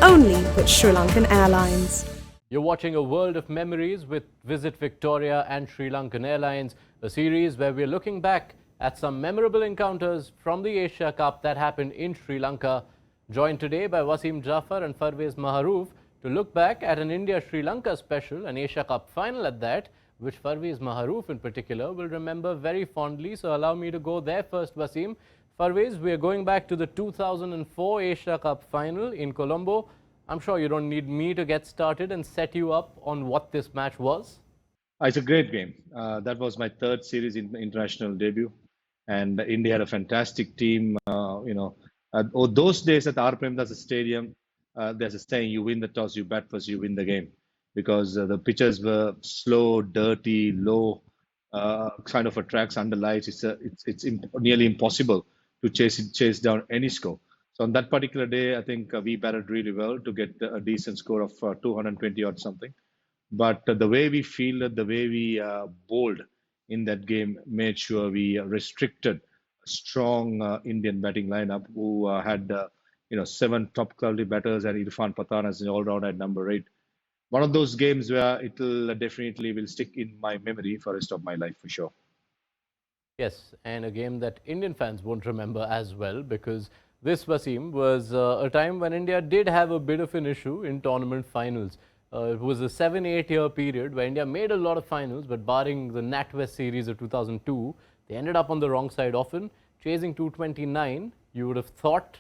only with Sri Lankan Airlines. You're watching a world of memories with Visit Victoria and Sri Lankan Airlines, a series where we're looking back at some memorable encounters from the Asia Cup that happened in Sri Lanka. Joined today by Wasim Jafar and Parvez Maharouf to look back at an India-Sri Lanka special, an Asia Cup final at that, which Parvez Maharouf in particular will remember very fondly. So allow me to go there first, Wasim. Parvez, we are going back to the 2004 Asia Cup final in Colombo. I'm sure you don't need me to get started and set you up on what this match was. It's a great game. That was my third series in international debut, and India had a fantastic team. Those days at R. Premdas Stadium, there's a saying: "You win the toss, you bat first, you win the game," because the pitches were slow, dirty, low, kind of a tracks under lights. It's nearly impossible to chase down any score. So on that particular day, I think we batted really well to get a decent score of 220 or something. But the way we fielded, the way we bowled in that game made sure we restricted a strong Indian batting lineup who had seven top quality batters and Irfan Pathan as an all-rounder at number 8. One of those games where it'll definitely will stick in my memory for the rest of my life for sure. Yes, and a game that Indian fans won't remember as well, because this, Wasim, was a time when India did have a bit of an issue in tournament finals. It was a 7-8 year period where India made a lot of finals, but barring the NatWest series of 2002, they ended up on the wrong side often, chasing 229. You would have thought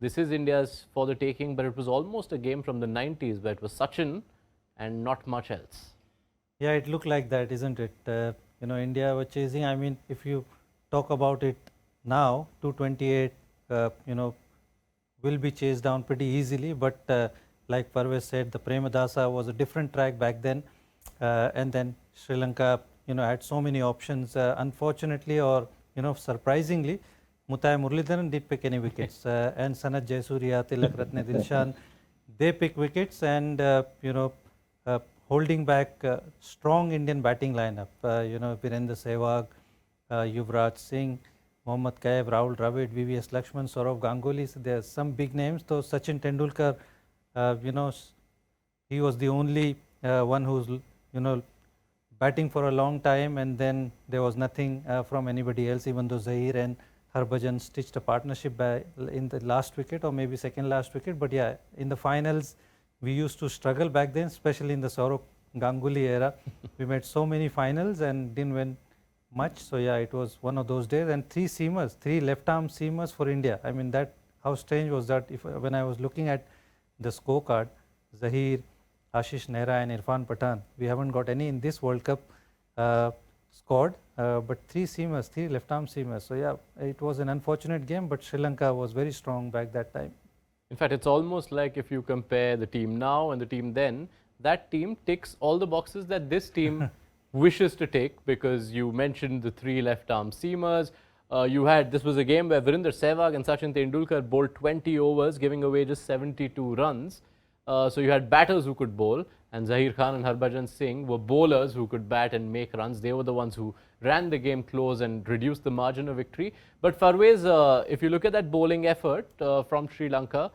this is India's for the taking, but it was almost a game from the 90s where it was Sachin and not much else. Yeah, it looked like that, isn't it? India were chasing. I mean, if you talk about it now, 228, will be chased down pretty easily. But like Parvez said, the Premadasa was a different track back then. And then Sri Lanka, had so many options. Unfortunately, or, surprisingly, Muthaiya Muralidharan did pick any wickets. And Sanath Jayasuriya, Tilak Ratne Dilshan, they pick wickets and, holding back strong Indian batting lineup. Virendra Sehwag, Yuvraj Singh, Mohammad Kaif, Rahul Dravid, VVS Lakshman, Saurav Ganguly. So there are some big names. So Sachin Tendulkar, he was the only one who's, batting for a long time, and then there was nothing from anybody else, even though Zaheer and Harbhajan stitched a partnership in the last wicket or maybe second last wicket. But yeah, in the finals, we used to struggle back then, especially in the Saurav Ganguly era. We made so many finals and didn't win much. So yeah, it was one of those days. And three left-arm seamers for India. I mean, how strange was that? When I was looking at the scorecard, Zaheer, Ashish Nehra and Irfan Pathan, we haven't got any in this World Cup squad, but three left-arm seamers. So yeah, it was an unfortunate game, but Sri Lanka was very strong back that time. In fact, it's almost like if you compare the team now and the team then, that team ticks all the boxes that this team wishes to take, because you mentioned the three left-arm seamers. This was a game where Virender Sehwag and Sachin Tendulkar bowled 20 overs, giving away just 72 runs. So you had batters who could bowl, and Zaheer Khan and Harbhajan Singh were bowlers who could bat and make runs. They were the ones who ran the game close and reduced the margin of victory. But Parvez, if you look at that bowling effort from Sri Lanka,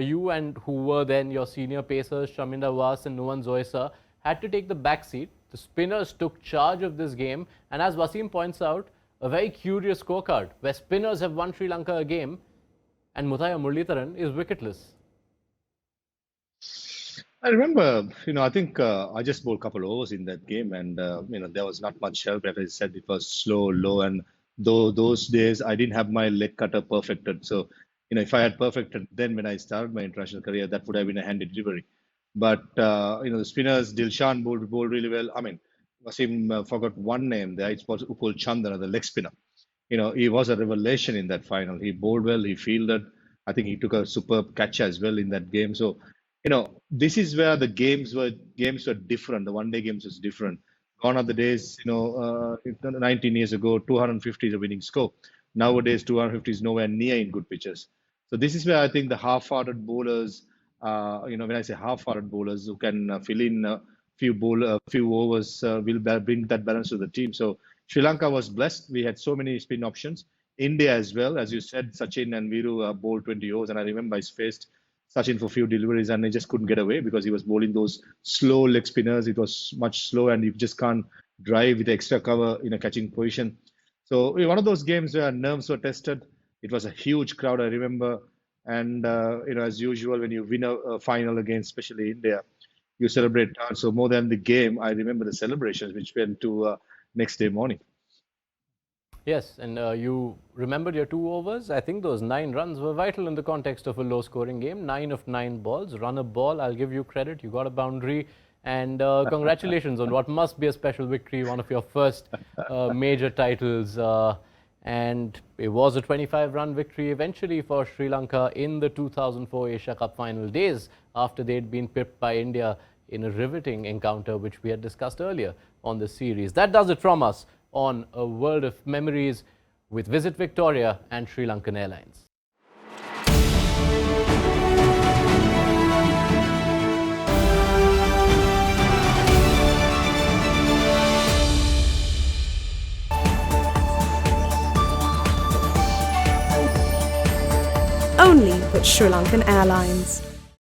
you and who were then your senior pacers, Chaminda Vas and Nuwan Zoysa, had to take the back seat. The spinners took charge of this game, and as Wasim points out, a very curious scorecard where spinners have won Sri Lanka a game and Muthaiya Muralidharan is wicketless. I remember, I think I just bowled a couple of overs in that game, and there was not much help. As I said, it was slow, low, and those days I didn't have my leg cutter perfected. So, if I had perfected then when I started my international career, that would have been a handy delivery. But the spinners, Dilshan bowled really well. I mean, Wasim forgot one name there. It was Upul Chandra, the leg spinner. He was a revelation in that final. He bowled well. He fielded. I think he took a superb catch as well in that game. So, this is where the games were different. The one-day games was different. Gone are the days, 19 years ago, 250 is a winning score. Nowadays, 250 is nowhere near in good pitches. So this is where I think the half-hearted bowlers, when I say half-hearted bowlers who can fill in a few overs, will bring that balance to the team. So Sri Lanka was blessed. We had so many spin options. India as well, as you said, Sachin and Viru bowled 20 overs, and I remember I faced Sachin for a few deliveries, and he just couldn't get away because he was bowling those slow leg spinners. It was much slow, and you just can't drive with extra cover in a catching position. So one of those games where nerves were tested. It was a huge crowd, I remember, and as usual, when you win a final against, especially India, you celebrate. So more than the game, I remember the celebrations, which went to next day morning. Yes, and you remembered your 2 overs. I think those 9 runs were vital in the context of a low-scoring game. 9 of 9 balls, run a ball. I'll give you credit. You got a boundary, and congratulations on what must be a special victory, one of your first major titles. And it was a 25-run victory eventually for Sri Lanka in the 2004 Asia Cup final, days after they'd been pipped by India in a riveting encounter, which we had discussed earlier on this series. That does it from us on A World of Memories with Visit Victoria and Sri Lankan Airlines. Only with Sri Lankan Airlines.